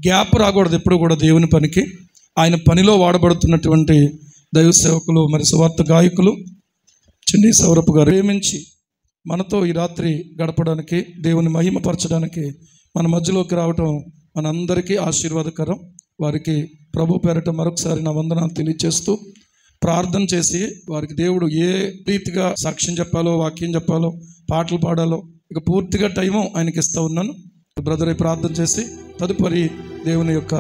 Gap రాకూడదు ఎప్పుడు కూడా దేవుని పనికి. ఆయన పనిలో వాడబడుతున్నటువంటి దైవ సేవకులు, మరి సువార్త గాయకులు చిన్ని సౌరపు గారు ప్రేమించి మనతో ఈ రాత్రి గడపడానికి, దేవుని మహిమపరచడానికి మన మధ్యలోకి రావటం మనందరికీ ఆశీర్వాదకరం. వారికి ప్రభు పేరట మరొకసారి నా వందనాలు తెలియజేస్తూ ప్రార్థన చేసి వారికి దేవుడు ఏ రీతిగా సాక్ష్యం చెప్పాలో, వాక్యం చెప్పాలో, పాటలు పాడాలో ఇక పూర్తిగా టైము ఆయనకి ఇస్తూ ఉన్నాను. బ్రదర్ ప్రార్థన చేసి తదుపరి దేవుని యొక్క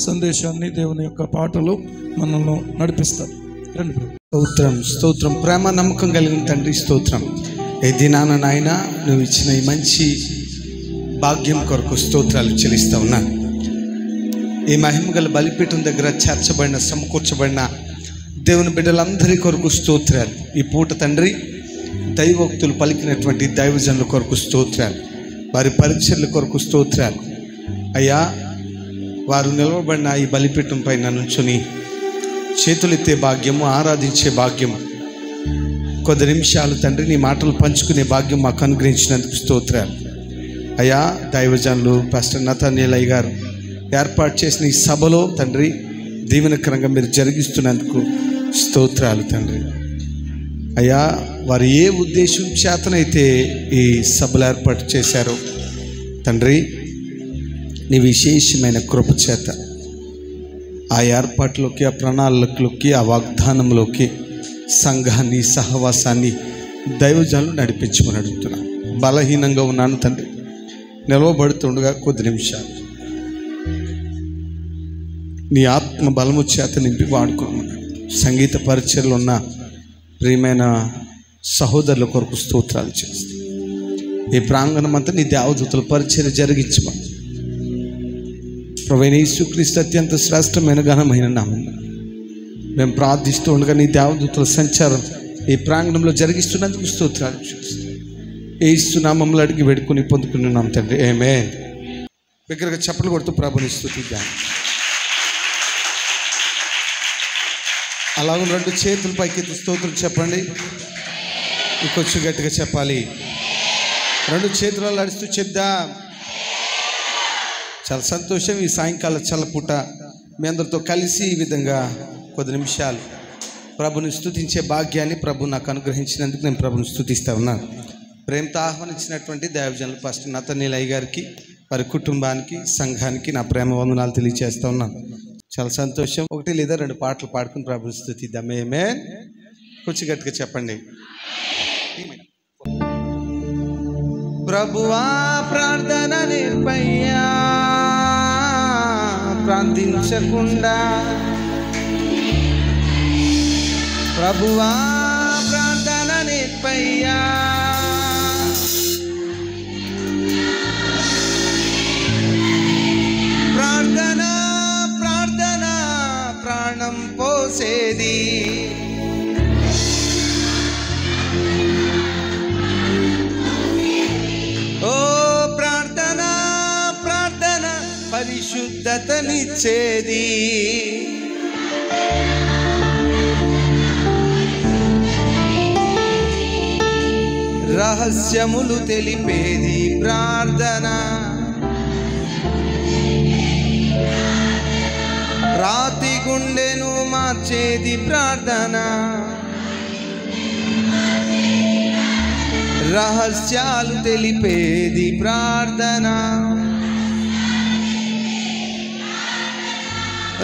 సందేశాన్ని, దేవుని యొక్క పాటలు మనల్ని నడిపిస్తారు. రండి బ్రదర్. స్తోత్రం, స్తోత్రం. ప్రేమ నమ్మకం కలిగిన తండ్రి స్తోత్రం. ఏ దినాన నాయన నువ్వు ఇచ్చిన ఈ మంచి భాగ్యం కొరకు స్తోత్రాలు చెల్లిస్తా ఉన్నాను. ఈ మహిమగల బలిపీఠం దగ్గర చేర్చబడిన, సమకూర్చబడిన దేవుని బిడ్డలందరి కొరకు స్తోత్రాలు. ఈ పూట తండ్రి దైవోక్తులు పలికినటువంటి దైవజనుల కొరకు స్తోత్రాలు, వారి పరిచర్ల కొరకు స్తోత్రాలు. అయ్యా, వారు నిలవబడిన ఈ బలిపీఠం పైన నుంచుని చేతులెత్తే భాగ్యము, ఆరాధించే భాగ్యము, కొద్ది నిమిషాలు తండ్రి నీ మాటలు పంచుకునే భాగ్యం మాకు అనుగ్రహించినందుకు స్తోత్రాలు. అయ్యా, దైవజనులు పాస్టర్ నతనీల్ అయ్య గారు ఏర్పాటు చేసిన ఈ సభలో తండ్రి దీవెనకరంగా మీరు జరిగిస్తున్నందుకు స్తోత్రాలు తండ్రి. అయ్యా, వారు ఏ ఉద్దేశం చేతనైతే ఈ సభలు ఏర్పాటు చేశారో తండ్రి, నీ విశేషమైన కృప చేత ఆ ఏర్పాట్లోకి, ఆ ప్రణాళికలోకి, ఆ వాగ్దానంలోకి సంఘాన్ని, సహవాసాన్ని దైవజనులు నడిపించమని అడుగుతున్నాను. బలహీనంగా ఉన్నాను తండ్రి, నిలవబడుతుండగా కొద్ది నిమిషాలు నీ ఆత్మ బలము చేత నింపి వాడుకోమన్నాడు. సంగీత పరిచయలు ఉన్న ప్రియమైన సహోదరుల కొరకు స్తోత్రాలు చేస్తాను. ఈ ప్రాంగణం అంతా నీ దేవదూతల పరిచయం జరిగించమని ప్రభువైన యేసుక్రీస్తు అత్యంత శ్రేష్టమైన ఘనమైన నామం మేము ప్రార్థిస్తూ ఉండగా నీ దేవదూతల సంచారం ఈ ప్రాంగణంలో జరిగిస్తున్నందుకు స్తోత్రాలు చేస్తాం. యేసు నామములో అడిగి వేడుకొని పొందుకున్నాం తండ్రి, ఆమేన్. దగ్గరగా చప్పట్లు కొడుతూ ప్రభుని స్తుతిద్దాం. అలాగే 2 చేతుల పైకి స్తోత్రం చెప్పండి. ఇంకొంచెం గట్టిగా చెప్పాలి. 2 చేతులలో నడుస్తూ చెప్దాం. చాలా సంతోషం. ఈ సాయంకాల చల్లపూట మీ అందరితో కలిసి ఈ విధంగా కొద్ది నిమిషాలు ప్రభుని స్తుతించే భాగ్యాన్ని ప్రభు నాకు అనుగ్రహించినందుకు నేను ప్రభుని స్తుతిస్తా ఉన్నాను. ప్రేమతో ఆహ్వానించినటువంటి దైవజనులు పాస్టర్ నతనీల్ అయ్య గారికి, వారి కుటుంబానికి, సంఘానికి నా ప్రేమ వందనాలు తెలియజేస్తా ఉన్నాను. చాలా సంతోషం. 1 లేదా 2 పాటలు పాడుకుని ప్రభుని స్తుతిద్దాం. ఆమేన్. కొంచెం గట్టిగా చెప్పండి. ప్రభువా ప్రార్థన నేర్పయ్యా, ప్రార్థించకుండా. ప్రభువా ప్రార్థన నేర్పయ్యా, ప్రార్థన ప్రార్థన ప్రాణం పోసేది. ఓ ప్రార్థన ప్రార్థన పరిశుద్ధతనిచ్చేది. రహస్యములు తెలిపేది ప్రార్థన. రాతి గుండెను మార్చేది ప్రార్థన. రహస్యాలు తెలిపేది ప్రార్థన.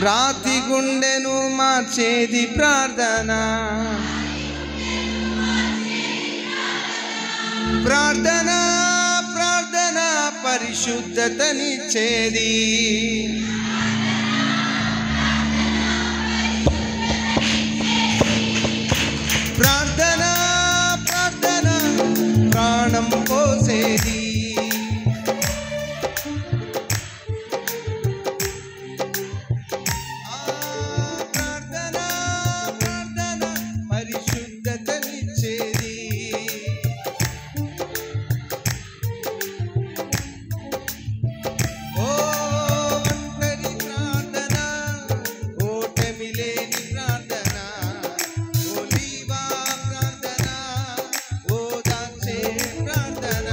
రాతి గుండెను మార్చేది ప్రార్థన. ప్రార్థన ప్రార్థన పరిశుద్ధతనిచ్చేది. ప్రార్థన ప్రార్థన ప్రాణం పోసేది. ప్రార్థన ప్రార్థన పరిశుద్ధతనిచ్చేది. ఓ ఒంటరి ప్రార్థన, ఓటమి లేని ప్రార్థన, ఓలివా ప్రార్థన, ఓదార్చే ప్రార్థన.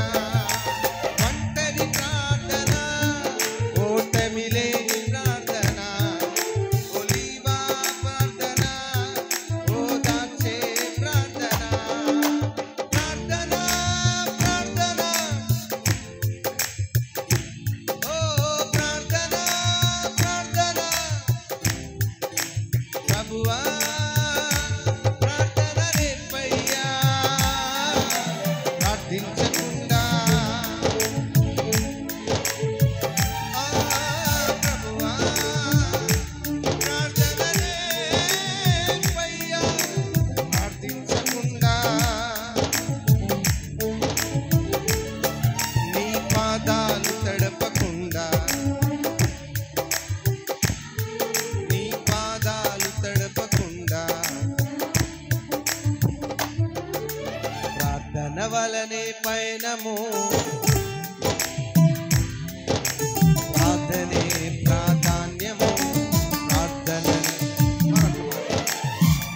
పాదాలు తడపకుండా, నీ పాదాలు తడపకుండా, ప్రార్థన వలనే పయనము, ప్రార్థనే ప్రాధాన్యము,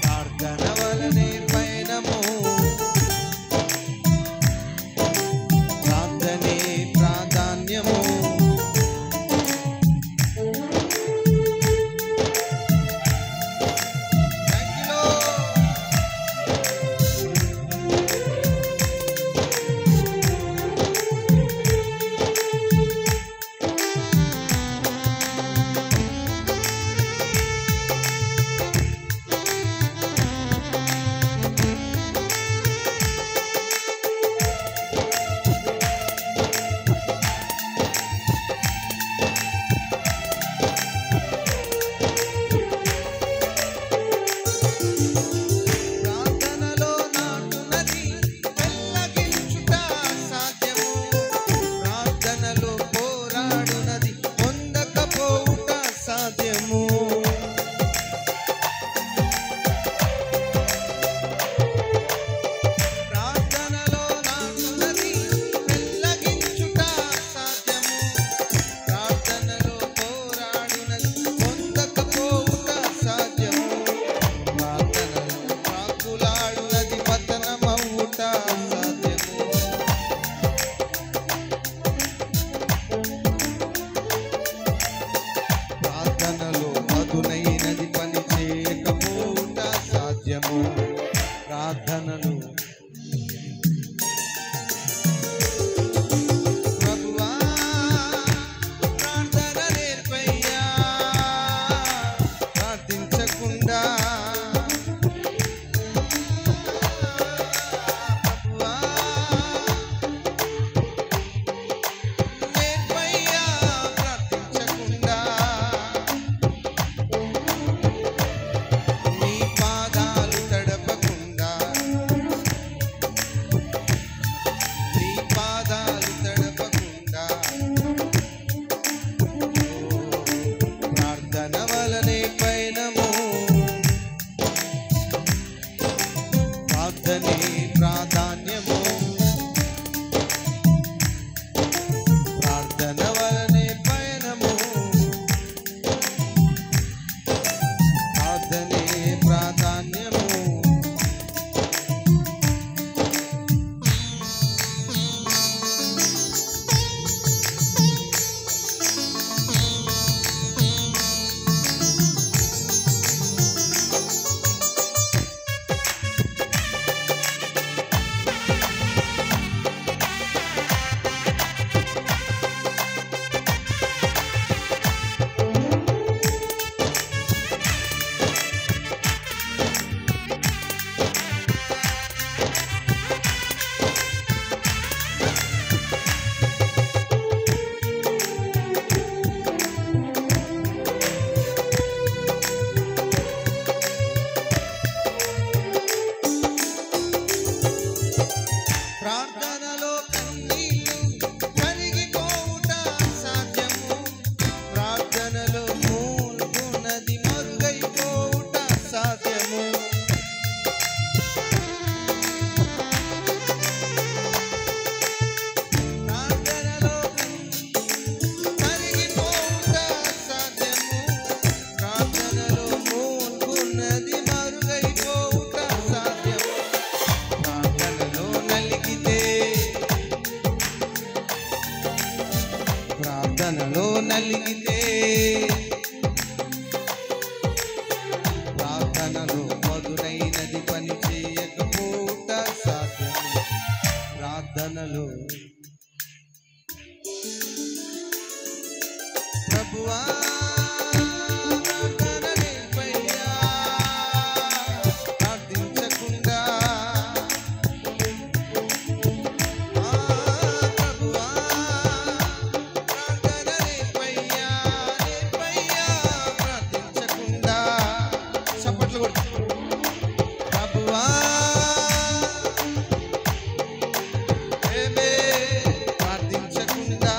ప్రార్థన వలనే పయనము, ప్రార్థనే ప్రాధాన్యము. ప్రార్థనలు ప్రభువా ప్రార్థన నేర్పయ్యా, ప్రార్థించకుండా ప్రభువా నేర్పయ్యా, ప్రార్థించకుండా నీ పాదాలు తడపకుండా, నీ పాదాలు తడపకుండా, ప్రార్థన వలనే పయనము, ప్రార్థనే ప్రాధాన్యము, ప్రార్థన వలనే పయనము, ప్రార్థనే ప్రాధాన్యము. ప్రార్థనలో కన్నీళ్లు కరిగిపోవుట సాధ్యము, ప్రార్థనలో మూల్గున్నది మరుగైపోవుట సాధ్యము, ప్రార్థనలో కరిగిపోవుట సాధ్యము, ప్రార్థనలో మూల్గున్నది మరుగైపోవుట సాధ్యము, ప్రార్థనలో నలిగితే, ప్రార్థనలో నలిగితే, ప్రార్థనలో మధురైనది పని చేయకపోవుట సాధ్యము, ప్రార్థనలో ప్రభువా ప్రార్థన నేర్పయ్యా, ప్రార్థించకుండా ప్రభువా ప్రార్థన నేర్పయ్యా, నేర్పయ్యా, ప్రార్థించకుండా. చప్పట్లు కొట్టు. ప్రభువా ఏమే ప్రార్థించకుండా,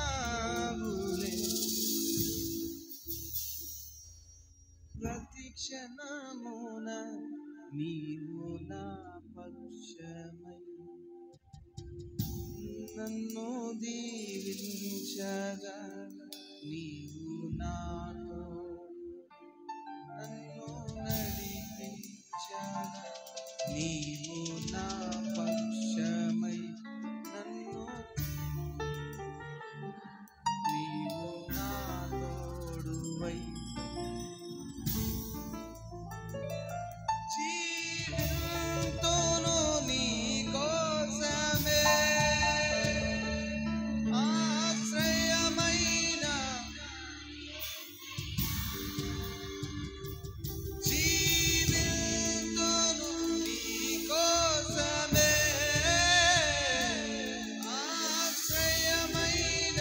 ఉన్నావులే ప్రతి క్షణమున నీవు నా పక్షమై నన్ను దీవించగా నీవు నాతో నన్ను నడిపించగా నీవు నా పక్షమై నన్ను నీవు నా తోడువై జీవితంతోను నీ కోసమే ఆశ్రయమైన జీవితంతోను నీ కోసమే ఆశ్రయమైన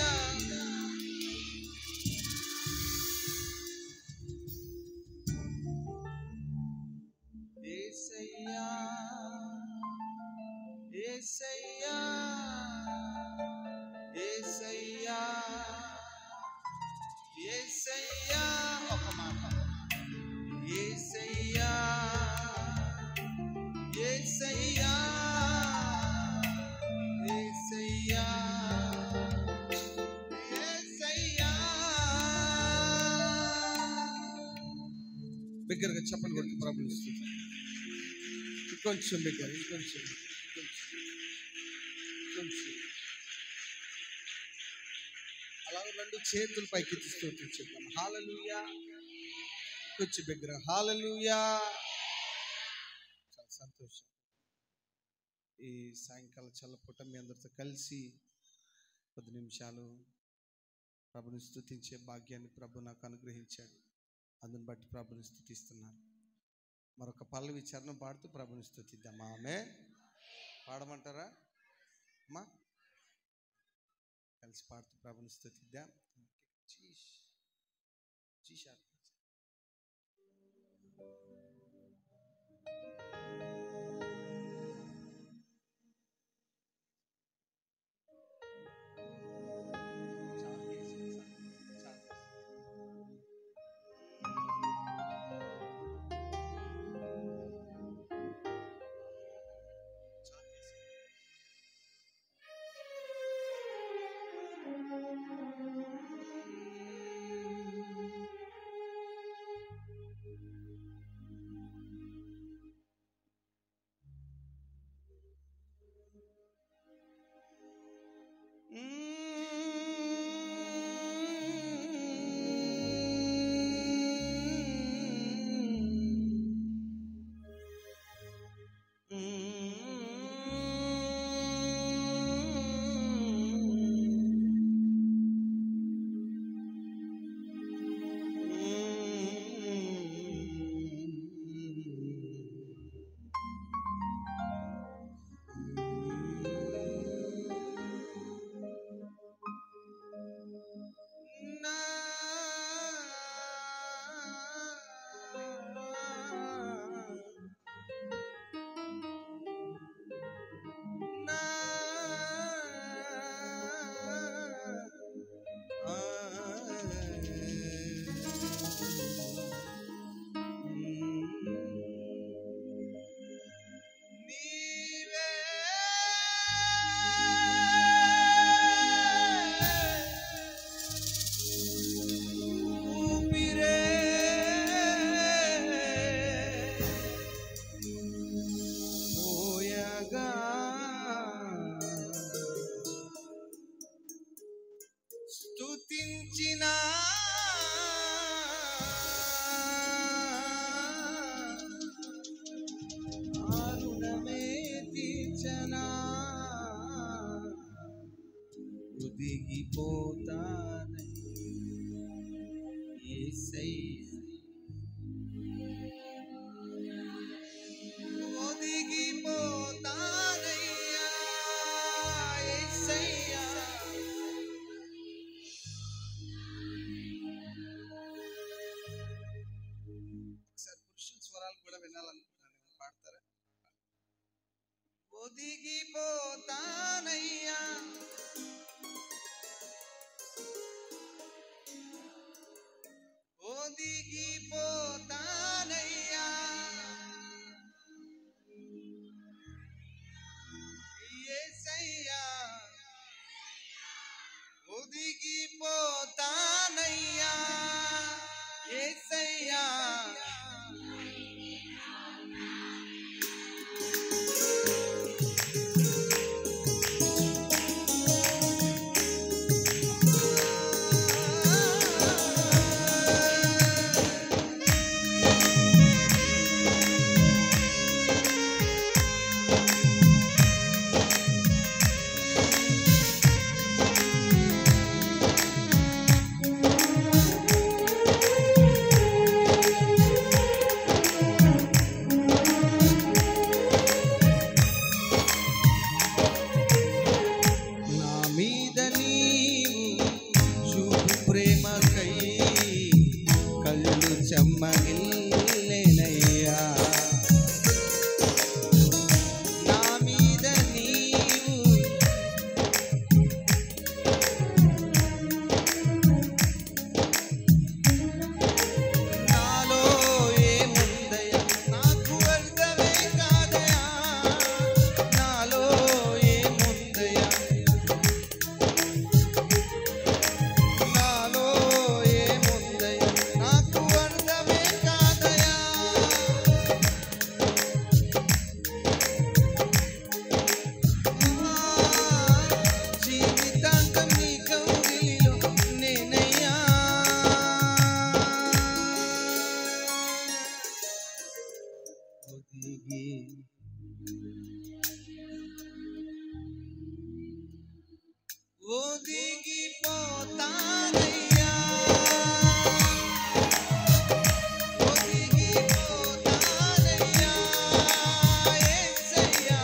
యేసయ్యా యేసయ్యా యేసయ్యా యేసయ్యా ఒక మాట యేసయ్యా యేసయ్యా యేసయ్యా యేసయ్యా బిగ్గరగా చెప్పండి కొడుకు ప్రాబ్లం ఇస్తుంది కొంచెం బిగ్గర కొంచెం అలాగే రెండు చేతులు పైకి తీస్తూ చెప్తాం హల్లెలూయా కొంచెం బిగ్గర హల్లెలూయా చాలా సంతోషం ఈ సాయంకాల చల్లపూట మీ అందరితో కలిసి 10 నిమిషాలు ప్రభుని స్తుతించే భాగ్యాన్ని ప్రభు నాకు అనుగ్రహించాడు అందుని బట్టి ప్రభుని స్తుతిస్తున్నాను మరొక పల్లవి చరణం పాడుతూ ప్రభుని స్తుతిద్దాం ఆమె పాడమంటారా అమ్మా కలిసి పాడుతూ ప్రభుని స్తుతిద్దాం స్తుతించిన ఆరుణమే తీర్చనా ఉదిగిపోతానై యేసయ్యా ఒదిగిపోతానయ్యా యేసయ్యా ఒకసారి పురుషుల స్వరాలు కూడా వినాలనుకుంటున్నాను పాడతారా ఒదిగిపోతానయ్యా ఒదిగిపోతానయ్యా ఒదిగిపోతానయ్యా యేసయ్యా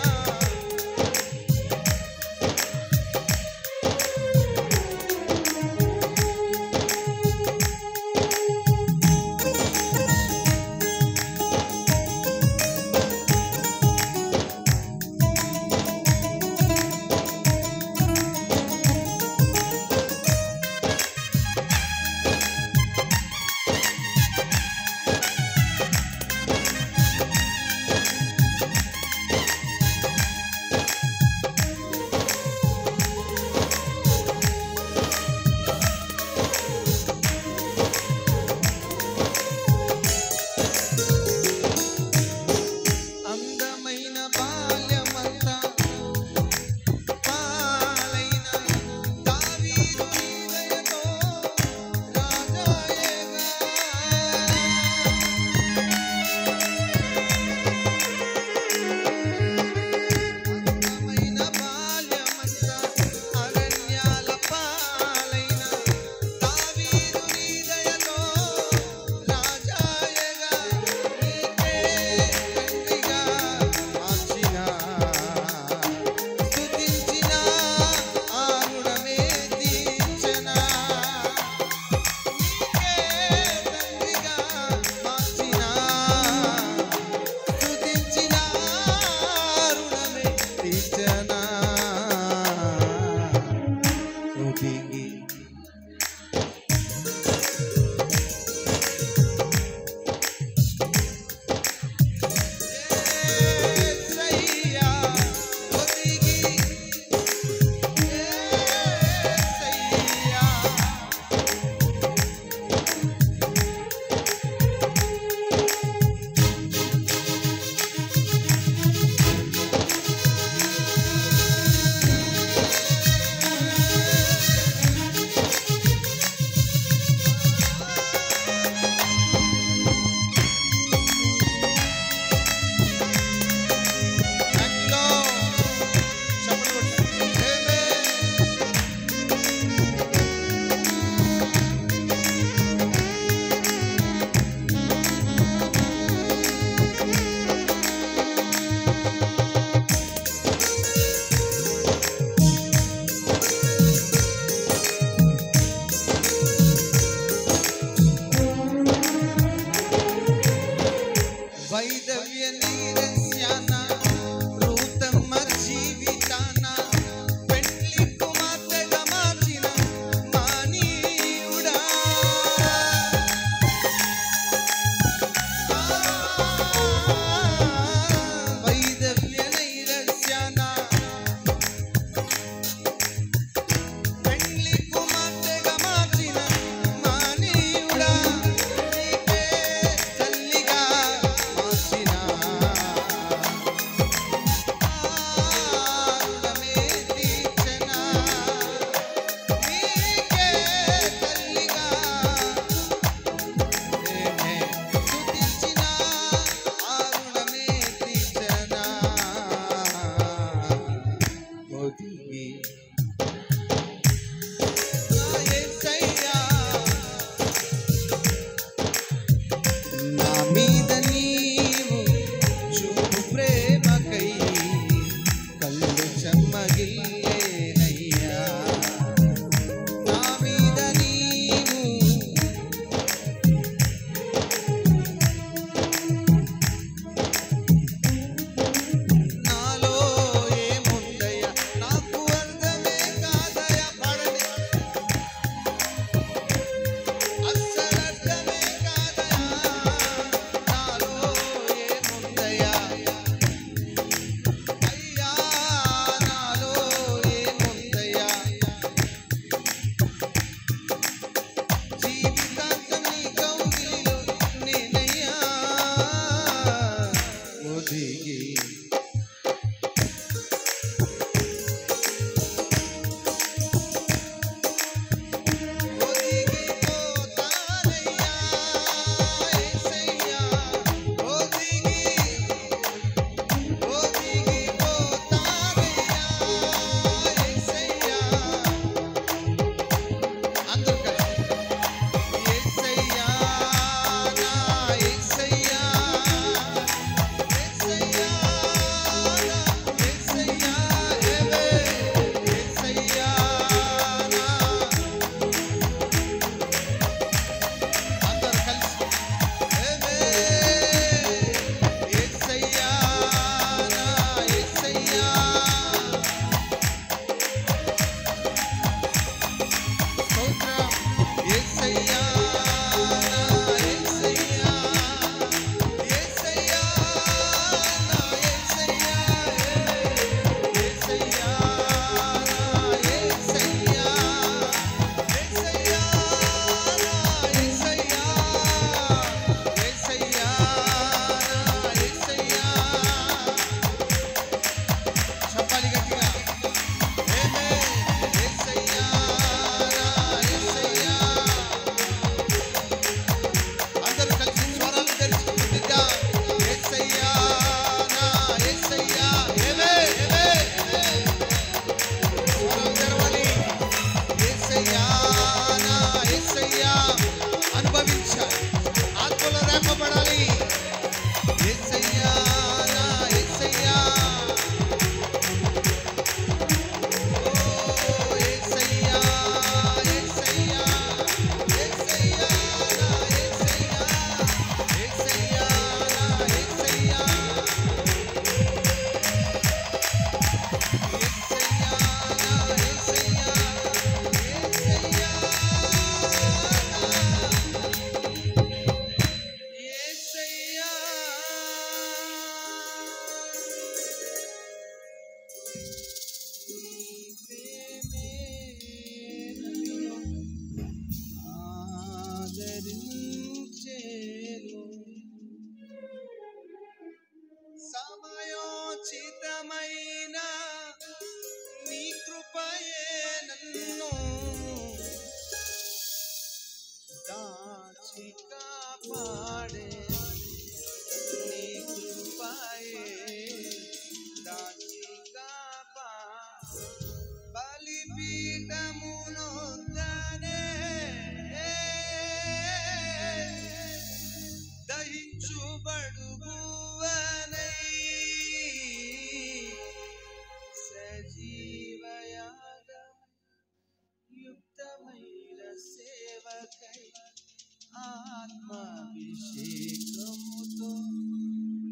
ఆత్మాభిషేకముతో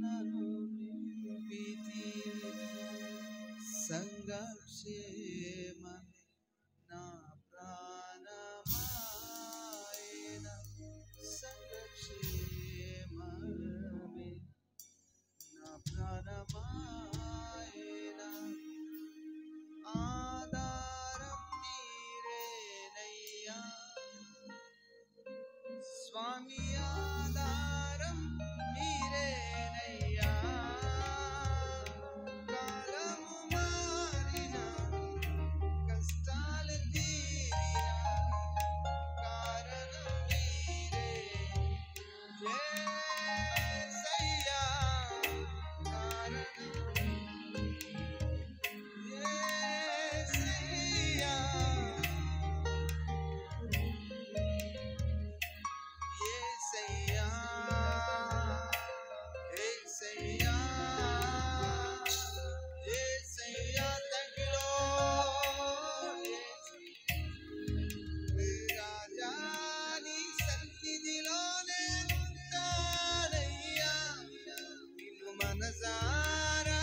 నన్ను నింపితి సంగక్షేమమే నా ప్రాణమాయన సంగక్షేమమే నా ప్రాణమాయన ఆధారం నీరేనయ్యా స్వామి ఆధారం నీరేనయ్యా కాలము మారిన కష్టాలు తీరిన కారణం నీరే యేసయ్యా కారణం యేసయ్యా యేసయ్యా యేసయ్యా యేసయ్యా తగిలో రాజా నీ సన్నిధిలోనే ఉంటానయ్యా నిన్ను మనసారా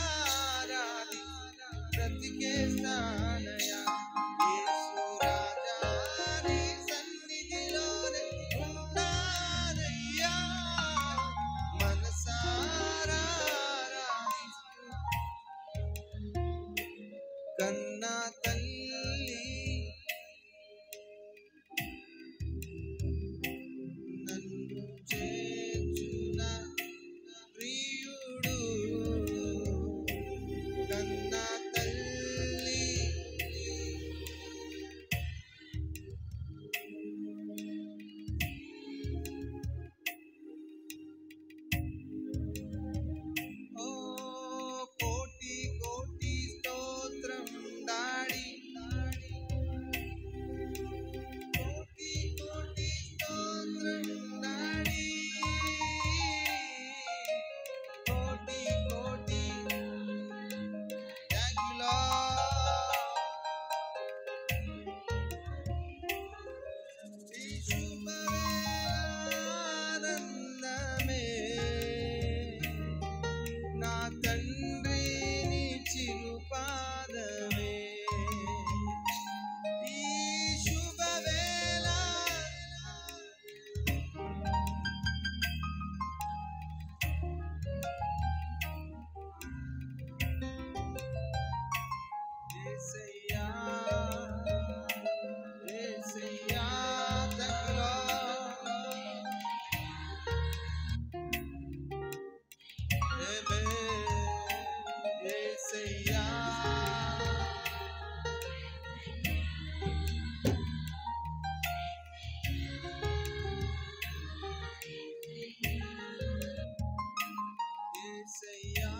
బ్రతికేస్తానయ్యా యేసు రాజా నీ సన్నిధిలోనే ఉంటానయ్యా మనసారా కన్నా తల్లి నన్ను చేర్చున ప్రియుడు కన్నా తల్లి ఓ కోటి కోటి స్తోత్రం డాడి కోటి కోటి స్తోత్రం డాడి కోటి కోటి థ్యాంక్ యూ లార్డ్ ఈ శుభానందమే నా తండ్రి నీ చిరుపాదమే ఈ శుభవేళ యేసయ్యా యేసయ్యా తగిలో యేసయ్యా యేసయ్యా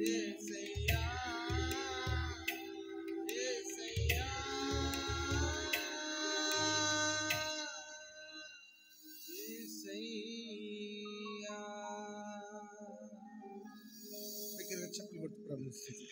యేసయ్యా యేసయ్యా యేసయ్యా దగ్గరగా చెప్పులు కొట్టు ప్రార్థిస్తాను.